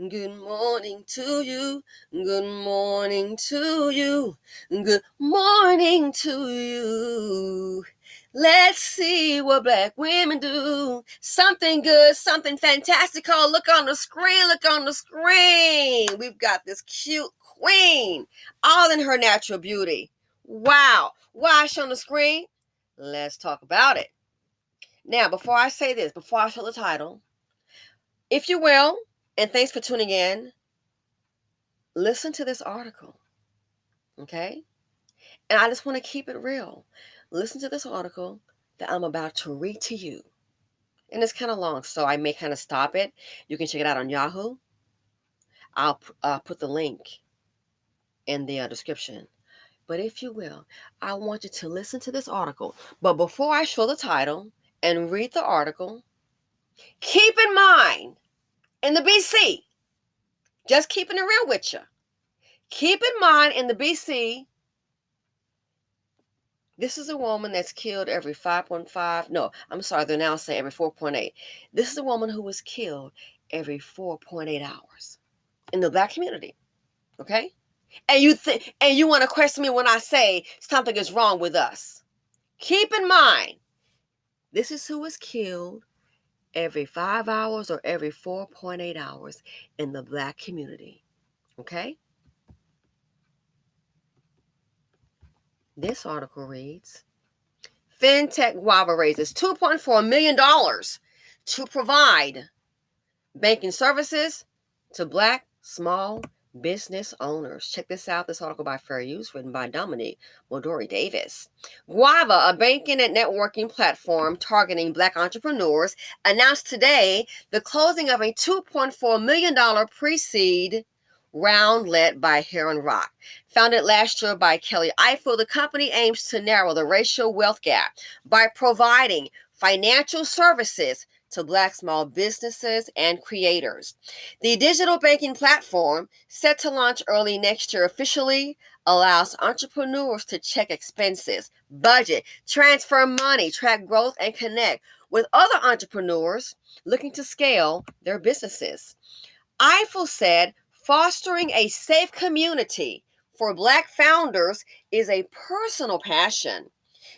Good morning to you. Good morning to you. Good morning to you. Let's see what black women do. Something good, something fantastical. Look on the screen, look on the screen. We've got this cute queen, all in her natural beauty. Wow. Why is she on the screen? Let's talk about it. Now, before I say this, before I show the title, if you will, and thanks for tuning in, listen to this article, okay? And I just want to keep it real. Listen to this article that I'm about to read to you. And it's kind of long, so I may kind of stop it. You can check it out on Yahoo. I'll put the link in the description. But if you will, I want you to listen to this article. But before I show the title and read the article, keep in mind, in the BC, just keeping it real with you, keep in mind in the BC, this is a woman that's killed every 5.5. No, I'm sorry, they're now saying every 4.8. This is a woman who was killed every 4.8 hours in the black community. Okay? And you want to question me when I say something is wrong with us. Keep in mind, this is who was killed every 5 hours or every 4.8 hours in the black community. Okay? This article reads, Fintech Guava raises $2.4 million to provide banking services to black small business owners. Check this out. This article by Fair Use, written by Dominique Modori Davis. Guava, a banking and networking platform targeting black entrepreneurs, announced today the closing of a $2.4 million pre-seed round led by Heron Rock. Founded last year by Kelly Eiffel, the company aims to narrow the racial wealth gap by providing financial services to black small businesses and creators. The digital banking platform, set to launch early next year, officially allows entrepreneurs to check expenses, budget, transfer money, track growth, and connect with other entrepreneurs looking to scale their businesses. Eiffel said, fostering a safe community for black founders is a personal passion,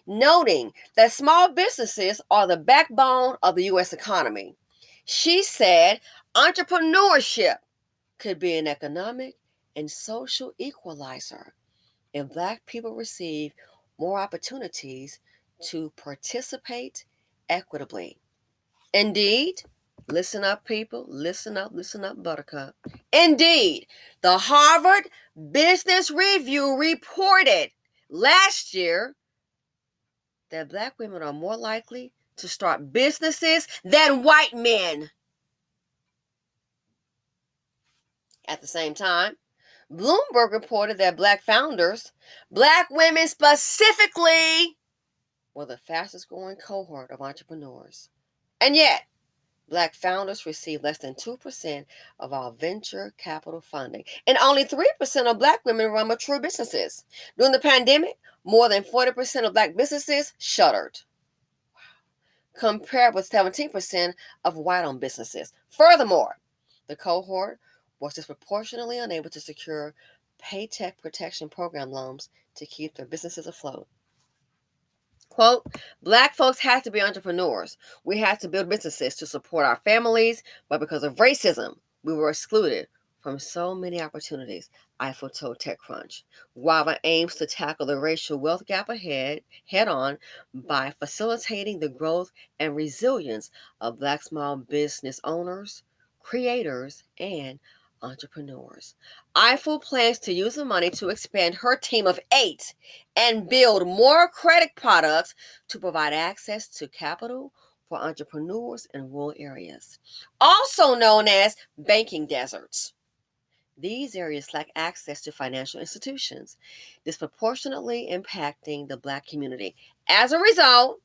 noting that small businesses are the backbone of the U.S. economy. She said entrepreneurship could be an economic and social equalizer if black people receive more opportunities to participate equitably. Indeed, listen up, people. Listen up, buttercup. Indeed, the Harvard Business Review reported last year that black women are more likely to start businesses than white men. At the same time, Bloomberg reported that black founders, black women specifically, were the fastest growing cohort of entrepreneurs. And yet, black founders receive less than 2% of all venture capital funding, and only 3% of black women run mature businesses. During the pandemic, more than 40% of black businesses shuttered, compared with 17% of white-owned businesses. Furthermore, the cohort was disproportionately unable to secure Paycheck Protection Program loans to keep their businesses afloat. Quote, black folks have to be entrepreneurs. We have to build businesses to support our families, but because of racism, we were excluded from so many opportunities, Eiffel told TechCrunch. Guava aims to tackle the racial wealth gap head-on by facilitating the growth and resilience of black small business owners, creators, and entrepreneurs. Eiffel plans to use the money to expand her team of 8 and build more credit products to provide access to capital for entrepreneurs in rural areas, also known as banking deserts. These areas lack access to financial institutions, disproportionately impacting the black community. As a result,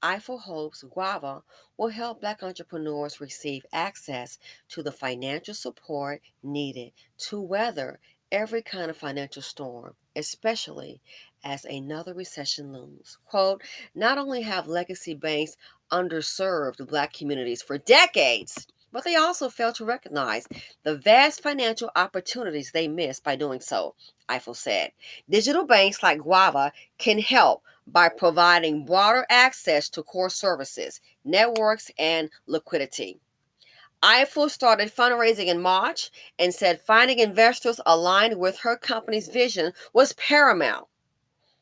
Eiffel hopes Guava will help black entrepreneurs receive access to the financial support needed to weather every kind of financial storm, especially as another recession looms. Quote, not only have legacy banks underserved black communities for decades, But they also fail to recognize the vast financial opportunities they miss by doing so, Eiffel said. Digital banks like Guava can help by providing broader access to core services, networks, and liquidity. Eiffel started fundraising in March and said finding investors aligned with her company's vision was paramount.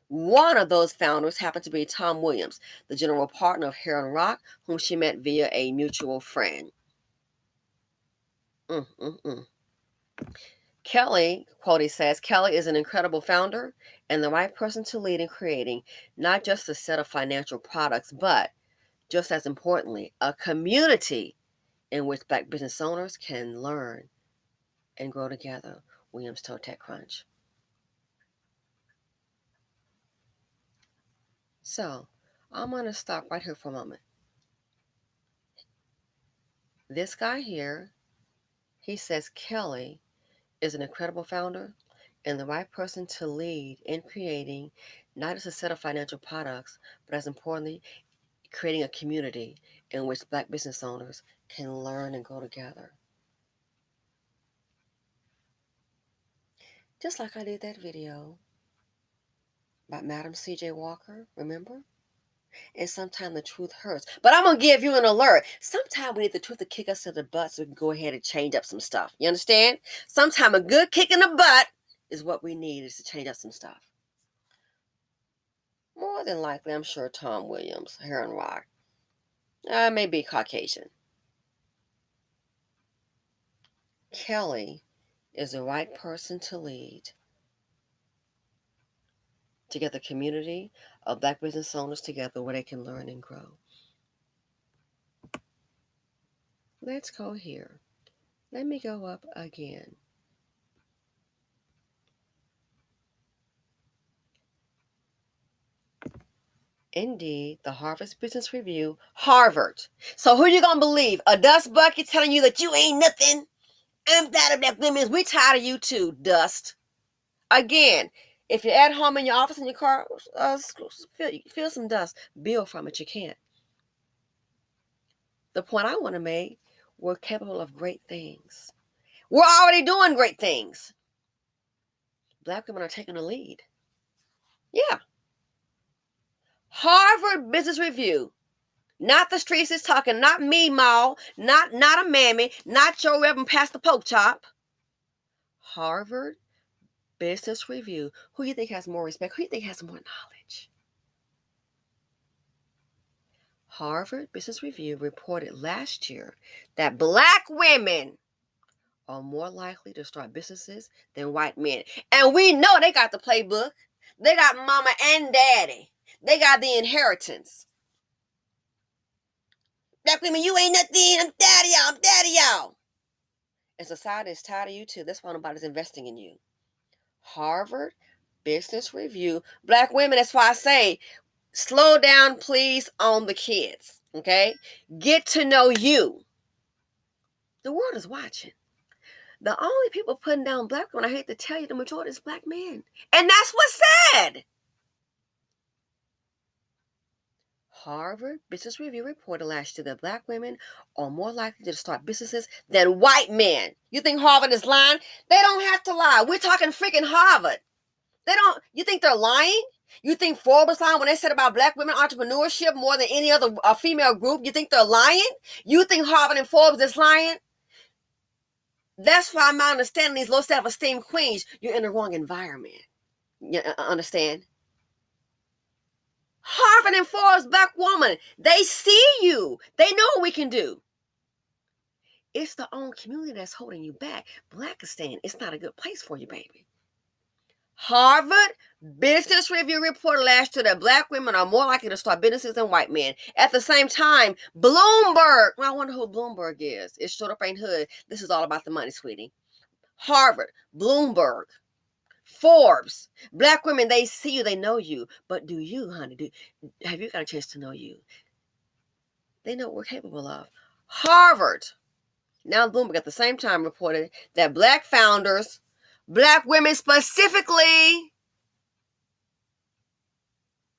One of those founders happened to be Tom Williams, the general partner of Heron Rock, whom she met via a mutual friend. Kelly, Quote says, Kelly is an incredible founder and the right person to lead in creating not just a set of financial products, but, just as importantly, a community in which Black business owners can learn and grow together, Williams told TechCrunch. So, I'm going to stop right here for a moment. This guy here, he says Kelly is an incredible founder and the right person to lead in creating not just a set of financial products, but as importantly, creating a community in which Black business owners can learn and grow together. Just like I did that video about Madam C.J. Walker, remember? And sometimes the truth hurts. But I'm going to give you an alert. Sometimes we need the truth to kick us in the butt so we can go ahead and change up some stuff. You understand? Sometimes a good kick in the butt is what we need, is to change up some stuff. More than likely, I'm sure Tom Williams, Heron Rock, maybe Caucasian. Kelly is the right person to lead to get the community of Black business owners together where they can learn and grow. Let's go here. Let me go up again. Indeed, the Harvard Business Review, Harvard. So who you gonna believe? A dust bucket telling you that you ain't nothing? I'm tired of Black women. We tired of you too, dust. Again, if you're at home in your office in your car, feel some dust. Build from it. You can't. The point I want to make, we're capable of great things. We're already doing great things. Black women are taking the lead. Yeah. Harvard Business Review. Not the streets is talking, not me, Maul, not a mammy, not your Reverend Pastor Porkchop. Harvard Business Review. Who do you think has more respect? Who do you think has more knowledge? Harvard Business Review reported last year that Black women are more likely to start businesses than white men. And we know they got the playbook. They got mama and daddy. They got the inheritance. Black women, you ain't nothing. I'm daddy y'all. I'm daddy y'all. And society is tired of you too. That's why nobody's investing in you. Harvard Business Review. Black women, that's why I say, slow down, please, on the kids. Okay? Get to know you. The world is watching. The only people putting down Black women, I hate to tell you, the majority is Black men. And that's what's sad. Harvard Business Review reported last year that Black women are more likely to start businesses than white men. You think Harvard is lying? They don't have to lie. We're talking freaking Harvard. You think they're lying? You think Forbes lying when they said about Black women entrepreneurship more than any other female group? You think they're lying? You think Harvard and Forbes is lying? That's why I'm not understanding these low self-esteem queens. You're in the wrong environment. You understand? Harvard and Forbes, Black woman, they see you. They know what we can do. It's the own community that's holding you back. Blackistan, it's not a good place for you, baby. Harvard Business Review reported last year that Black women are more likely to start businesses than white men. At the same time, Bloomberg, I wonder who Bloomberg is. It's short up ain't hood. This is all about the money, sweetie. Harvard, Bloomberg, Forbes, Black women, they see you, they know you. But do you, honey, have you got a chance to know you? They know what we're capable of. Harvard, now Bloomberg at the same time reported that Black founders, Black women specifically,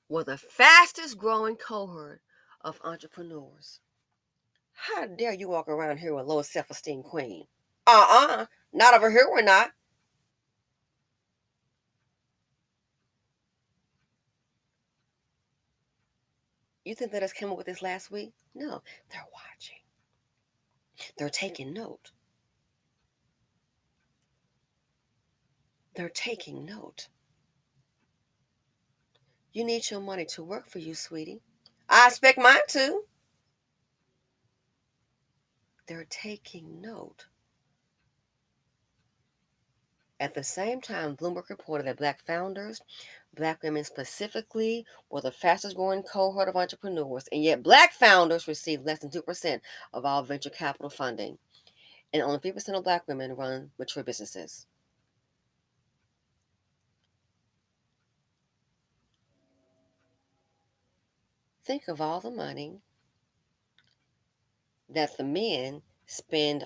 were the fastest growing cohort of entrepreneurs. How dare you walk around here with low self-esteem, queen? Not over here, we're not. You think that us came up with this last week? No, they're watching. They're taking note. They're taking note. You need your money to work for you, sweetie. I expect mine to. They're taking note. At the same time, Bloomberg reported that Black founders, Black women specifically, were the fastest growing cohort of entrepreneurs, and yet Black founders receive less than 2% of all venture capital funding, and only 3% of Black women run mature businesses. Think of all the money that the men spend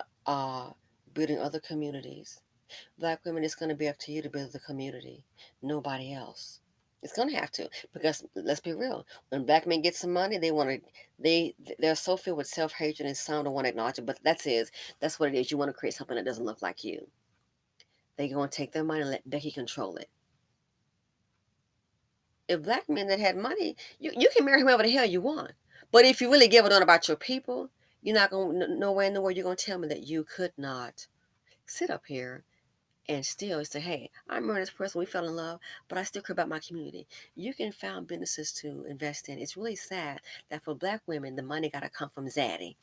building other communities. Black women, it's going to be up to you to build the community, nobody else. It's going to have to, because let's be real. When Black men get some money, they're so filled with self-hatred and some don't want to acknowledge it. But that's what it is. You want to create something that doesn't look like you. They're going to take their money and let Becky control it. If Black men that had money, you can marry whoever the hell you want. But if you really give a damn about your people, you're not going to, nowhere in the world you're going to tell me that you could not sit up here and still say, hey, I remember this person, we fell in love, but I still care about my community. You can find businesses to invest in. It's really sad that for Black women, the money got to come from Zaddy.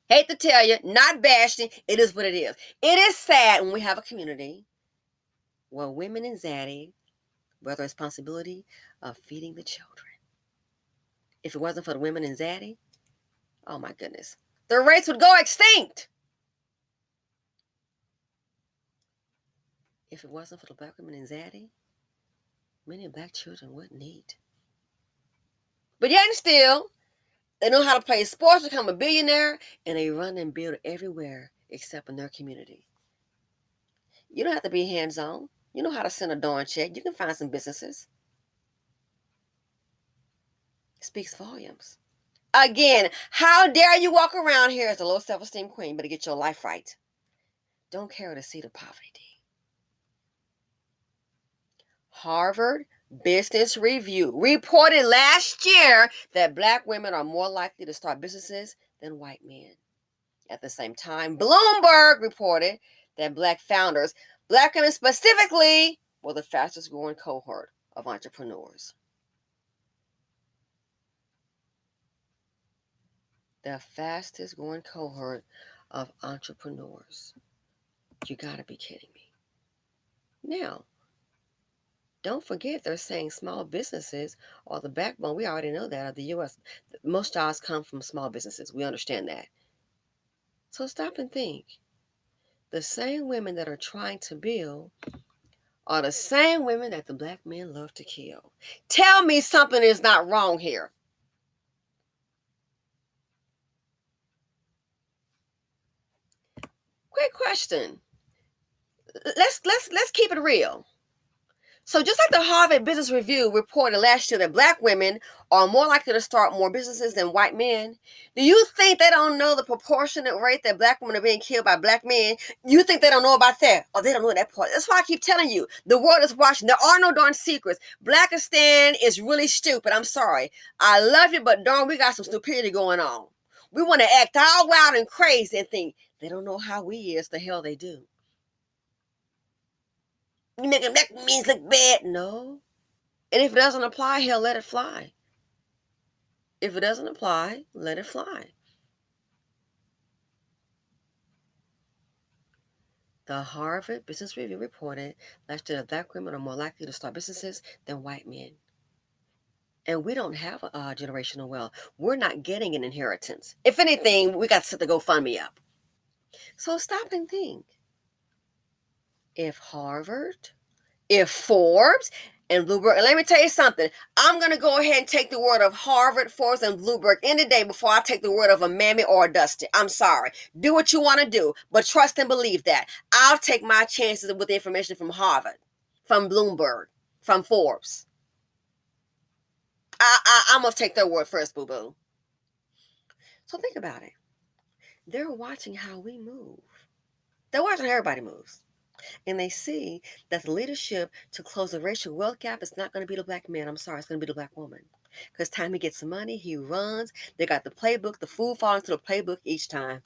Hate to tell you, not bashing, it is what it is. It is sad when we have a community where women and Zaddy bear the responsibility of feeding the children. If it wasn't for the women and Zaddy, oh my goodness, the race would go extinct. If it wasn't for the Black women and Zaddy, many Black children wouldn't eat. But yet and still, they know how to play sports, become a billionaire, and they run and build everywhere except in their community. You don't have to be hands-on. You know how to send a darn check. You can find some businesses. It speaks volumes. Again, how dare you walk around here as a low self-esteem queen, but to get your life right. Don't carry the seed of poverty. Harvard Business Review reported last year that Black women are more likely to start businesses than white men. At the same time, Bloomberg reported that Black founders, Black women specifically, were the fastest growing cohort of entrepreneurs. The fastest growing cohort of entrepreneurs. You gotta be kidding me. Now, don't forget they're saying small businesses are the backbone. We already know that of the U.S. Most jobs come from small businesses. We understand that. So stop and think. The same women that are trying to build are the same women that the Black men love to kill. Tell me something is not wrong here. Great question. Let's keep it real. So just like the Harvard Business Review reported last year that Black women are more likely to start more businesses than white men, do you think they don't know the proportionate rate that Black women are being killed by Black men? You think they don't know about that? Oh, they don't know that part. That's why I keep telling you, the world is watching. There are no darn secrets. Blackistan is really stupid. I'm sorry. I love you, but darn, we got some stupidity going on. We want to act all wild and crazy and think they don't know how we is. The hell they do. You making Black means look bad? No. And if it doesn't apply, hell, let it fly. If it doesn't apply, let it fly. The Harvard Business Review reported last year that Black women are more likely to start businesses than white men. And we don't have a generational wealth. We're not getting an inheritance. If anything, we got to set the GoFundMe up. So stop and think. If Harvard, if Forbes, and Bloomberg, and let me tell you something, I'm going to go ahead and take the word of Harvard, Forbes, and Bloomberg any day before I take the word of a Mammy or a Dusty. I'm sorry. Do what you want to do, but trust and believe that. I'll take my chances with the information from Harvard, from Bloomberg, from Forbes. I'm going to take their word first, boo-boo. So think about it. They're watching how we move. They're watching how everybody moves. And they see that the leadership to close the racial wealth gap is not going to be the black man. I'm sorry, it's going to be the black woman. Because time he gets some money, he runs. They got the playbook. The fool falls into the playbook each time.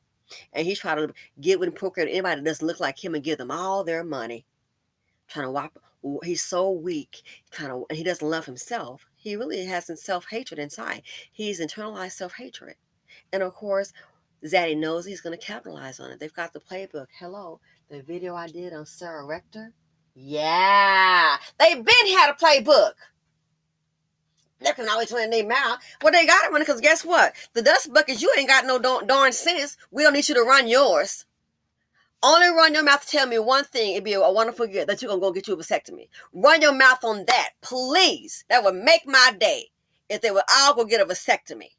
And he's trying to get with and procreate anybody that doesn't look like him and give them all their money. Trying to whop. He's so weak. And he doesn't love himself. He really has some self-hatred inside. He's internalized self-hatred. And of course, Zaddy knows he's going to capitalize on it. They've got the playbook. Hello, the video I did on Sarah Rector. Yeah, they've been had a playbook. They can always run their mouth. Well, they got to run because guess what? The dust buckets, you ain't got no darn sense. We don't need you to run yours. Only run your mouth to tell me one thing. It'd be a wonderful gift that you're going to go get you a vasectomy. Run your mouth on that, please. That would make my day if they would all go get a vasectomy.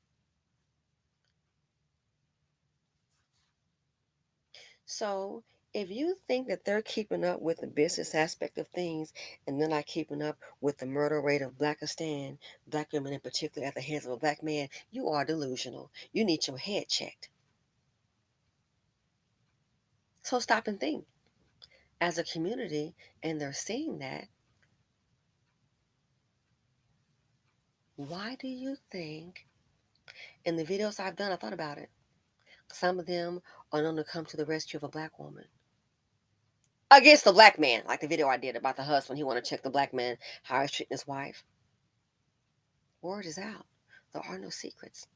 So if you think that they're keeping up with the business aspect of things and they're not keeping up with the murder rate of Blackistan, black women in particular at the hands of a black man, you are delusional. You need your head checked. So stop and think. As a community, and they're seeing that, why do you think, in the videos I've done, I thought about it, some of them are known to come to the rescue of a black woman against the black man, like the video I did about the husband. He wanted to check the black man, how he's treating his wife. Word is out. There are no secrets.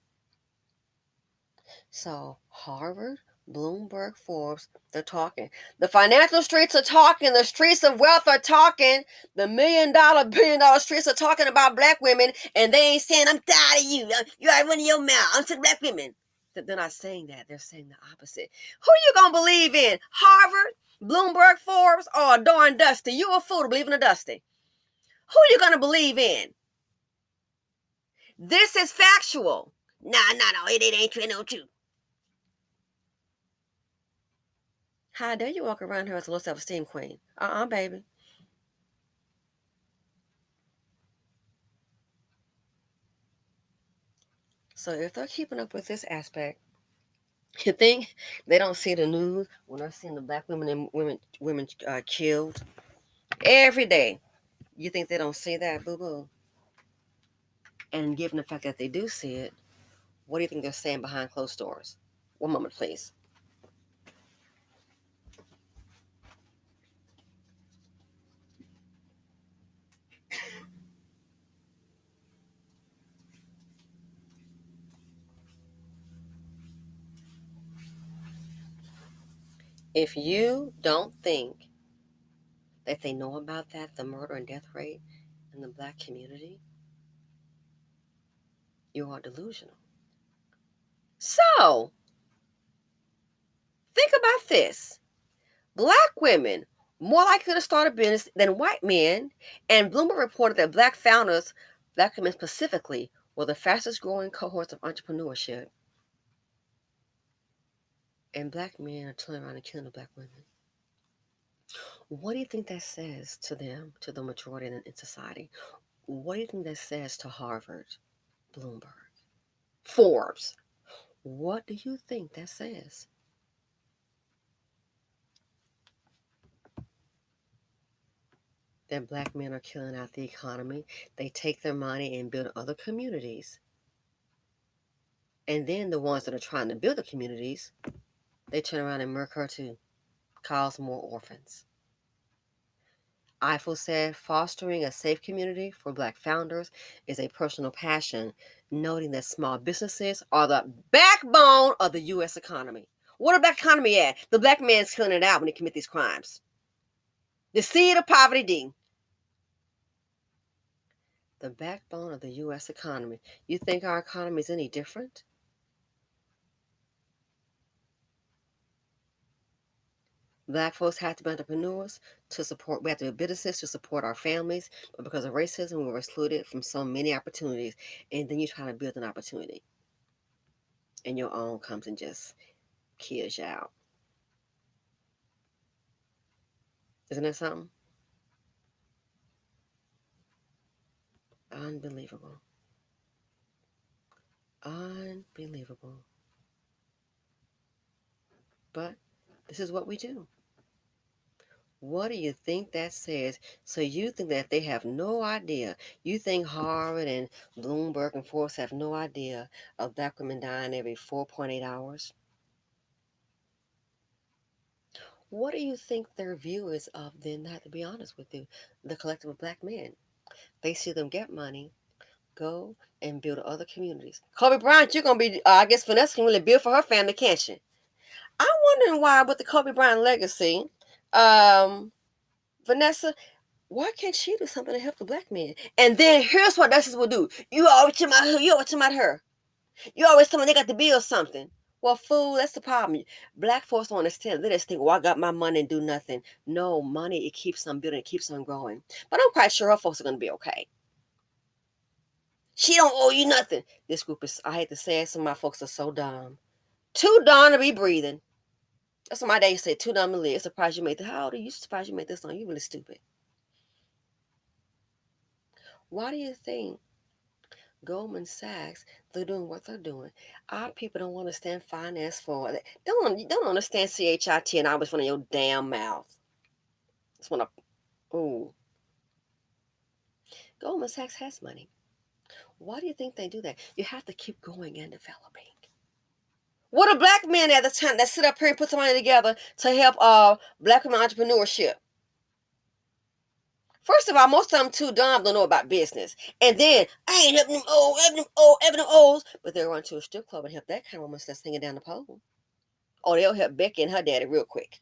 So Harvard, Bloomberg, Forbes, they're talking. The financial streets are talking. The streets of wealth are talking. The $1 billion streets are talking about black women, and they ain't saying, I'm tired of you. You are running your mouth. I'm to black women. They're not saying that. They're saying the opposite. Who you gonna believe in? Harvard, Bloomberg, Forbes, or darn Dusty? You a fool to believe in a Dusty. Who you gonna believe in? This is factual. No, it ain't true, no true. How dare you walk around here as a low self-esteem queen? Baby. So if they're keeping up with this aspect, you think they don't see the news when they're seeing the black women and women killed every day? You think they don't see that, boo-boo? And given the fact that they do see it, what do you think they're saying behind closed doors? One moment, please. If you don't think that they know about that, the murder and death rate in the black community, you are delusional. So, think about this. Black women more likely to start a business than white men, and Bloomberg reported that black founders, black women specifically, were the fastest growing cohorts of entrepreneurship. And black men are turning around and killing the black women. What do you think that says to them, to the majority in society? What do you think that says to Harvard, Bloomberg, Forbes? What do you think that says? That black men are killing out the economy. They take their money and build other communities. And then the ones that are trying to build the communities, they turn around and murk her too, cause more orphans. Eiffel said, fostering a safe community for black founders is a personal passion, noting that small businesses are the backbone of the U.S. economy. What the black economy at? The black man's killing it out when he commit these crimes. The seed of poverty, D. The backbone of the U.S. economy. You think our economy is any different? Black folks have to be entrepreneurs to support, we have to be businesses to support our families, but because of racism, we were excluded from so many opportunities. And then you try to build an opportunity, and your own comes and just kills you out. Isn't that something? Unbelievable. Unbelievable. But this is what we do. What do you think that says? So you think that they have no idea? You think Harvard and Bloomberg and Forbes have no idea of black women dying every 4.8 hours? What do you think their view is of them? I have to be honest with you. The collective of black men. They see them get money, go and build other communities. Kobe Bryant, you're going to be, I guess Vanessa can really build for her family, can't she? I'm wondering why with the Kobe Bryant legacy, Vanessa, why can't she do something to help the black men? And then here's what Justice will do. You always talking about her. You always talking about her. You always telling me they got to build something. Well, fool, that's the problem. Black folks don't understand. They just think, well, I got my money and do nothing. No, money, it keeps on building, it keeps on growing. But I'm quite sure her folks are going to be okay. She don't owe you nothing. This group is, I hate to say it, some of my folks are so dumb. Too dumb to be breathing. That's what my dad said, too dumb to live. Surprised you made this. How old are you? Surprised you made this song. You really stupid. Why do you think Goldman Sachs, they're doing what they're doing? Our people don't understand finance for it. Don't understand CHIT and I was from your damn mouth. Just want to, ooh. Goldman Sachs has money. Why do you think they do that? You have to keep going and developing. What are black men at the time that sit up here and put some money together to help black women entrepreneurship? First of all, most of them too dumb to know about business. And then, I ain't helping them old, helping them olds. But they'll run to a strip club and help that kind of woman that's singing down the pole. Or they'll help Becky and her daddy real quick.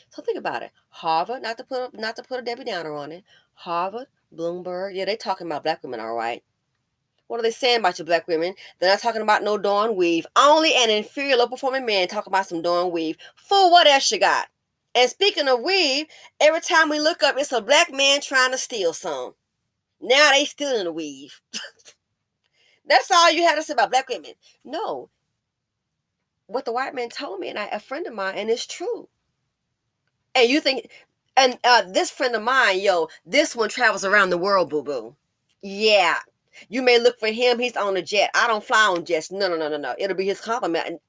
So think about it. Harvard, not to put a Debbie Downer on it. Harvard, Bloomberg, yeah, they talking about black women, all right. What are they saying about your black women? They're not talking about no darn weave. Only an inferior low performing man talk about some darn weave. Fool, what else you got? And speaking of weave, every time we look up, it's a black man trying to steal some. Now they stealing the weave. That's all you had to say about black women. No. What the white man told me, and a friend of mine, and it's true. And you think, and this friend of mine, this one travels around the world, boo-boo. Yeah. You may look for him. He's on a jet. I don't fly on jets. No. It'll be his compliment.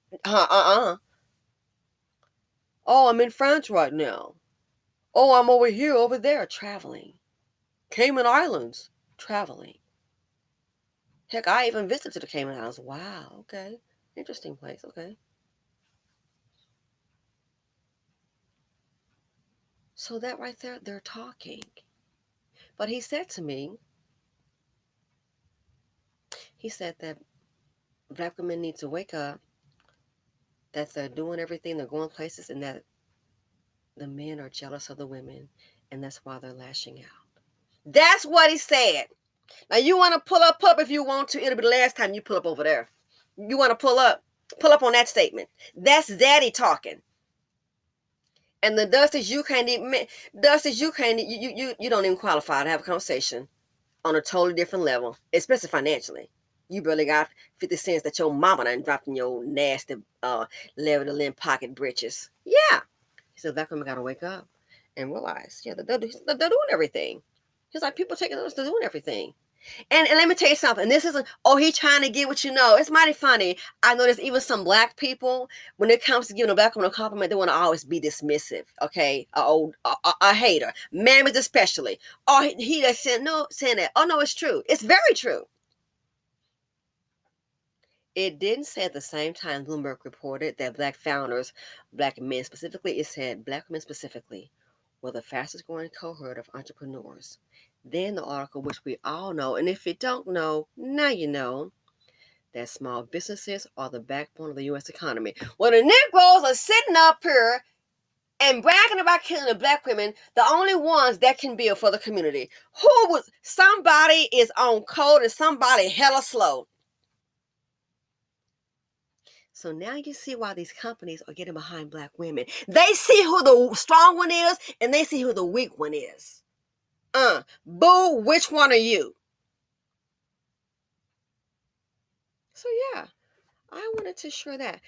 Oh, I'm in France right now. Oh, I'm over there, traveling. Cayman Islands, traveling. Heck, I even visited the Cayman Islands. Wow, okay. Interesting place, okay. So that right there, they're talking. But he said to me, he said that black women need to wake up, that they're doing everything, they're going places, and that the men are jealous of the women, and that's why they're lashing out. That's what he said. Now, you want to pull up if you want to. It'll be the last time you pull up over there. You want to pull up on that statement. That's daddy talking. And the Dusties, you don't even qualify to have a conversation on a totally different level, especially financially. You barely got 50 cents that your mama done dropped in your nasty level to limb pocket britches. Yeah. He said, black women got to wake up and realize, yeah, they're doing everything. He's like, people taking notice, they're doing everything. And let me tell you something. This isn't, he's trying to get what you know. It's mighty funny. I notice even some black people, when it comes to giving a black woman a compliment, they want to always be dismissive. Okay, a hater, married especially. Oh, he just saying that. Oh no, it's true. It's very true. It didn't say at the same time Bloomberg reported that black founders, black men specifically, it said black men specifically were the fastest growing cohort of entrepreneurs. Then the article, which we all know, and if you don't know, now you know, that small businesses are the backbone of the U.S. economy. When the Negroes are sitting up here and bragging about killing the black women, the only ones that can build for the community. Somebody is on code and somebody hella slow. So now you see why these companies are getting behind black women. They see who the strong one is and they see who the weak one is. Boo, which one are you? So yeah, I wanted to share that.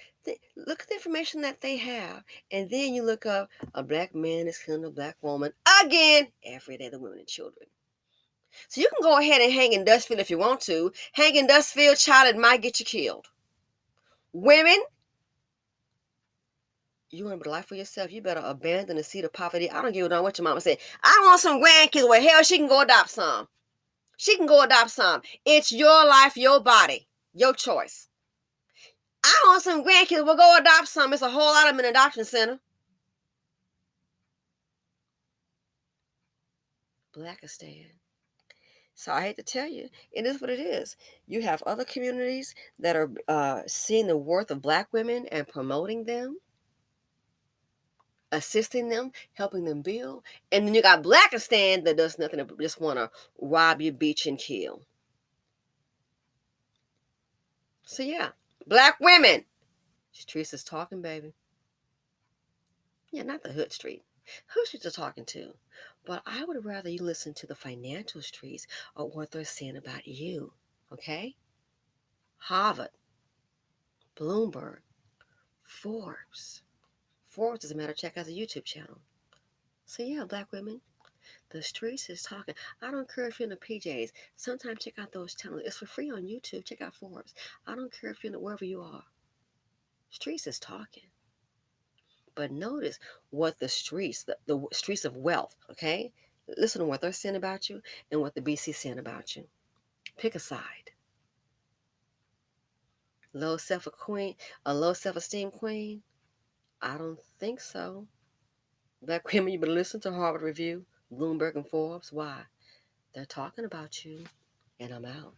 Look at the information that they have. And then you look up, a black man is killing a black woman again every day, the women and children. So you can go ahead and hang in Dustfield if you want to. Hang in Dustfield, child, it might get you killed. Women, You want a life for yourself, you better abandon the seed of poverty. I don't give a damn what your mama said. I want some grandkids. Well, hell, she can go adopt some. She can go adopt some. It's your life, your body, your choice. I want some grandkids. Well, go adopt some. It's a whole lot of them in an adoption center. Blackistan. So I hate to tell you, it is what it is. You have other communities that are seeing the worth of Black women and promoting them, assisting them, helping them build. And then you got Blackistan that does nothing but just want to rob you, beat you, and kill. So yeah, Black women. Streets is talking, baby. Yeah, not the hood street. Hood streets are talking too. But I would rather you listen to the financial streets or what they're saying about you. Okay? Harvard, Bloomberg, Forbes. Forbes, as a matter of fact, has a YouTube channel. So yeah, Black women, the streets is talking. I don't care if you're in the PJs. Sometimes check out those channels. It's for free on YouTube. Check out Forbes. I don't care if you're in the, wherever you are. Streets is talking. But notice what the streets, the streets of wealth, okay? Listen to what they're saying about you and what the BC's saying about you. Pick a side. Low self-esteem queen? I don't think so. Black women, you better listen to Harvard Review, Bloomberg, and Forbes. Why? They're talking about you, and I'm out.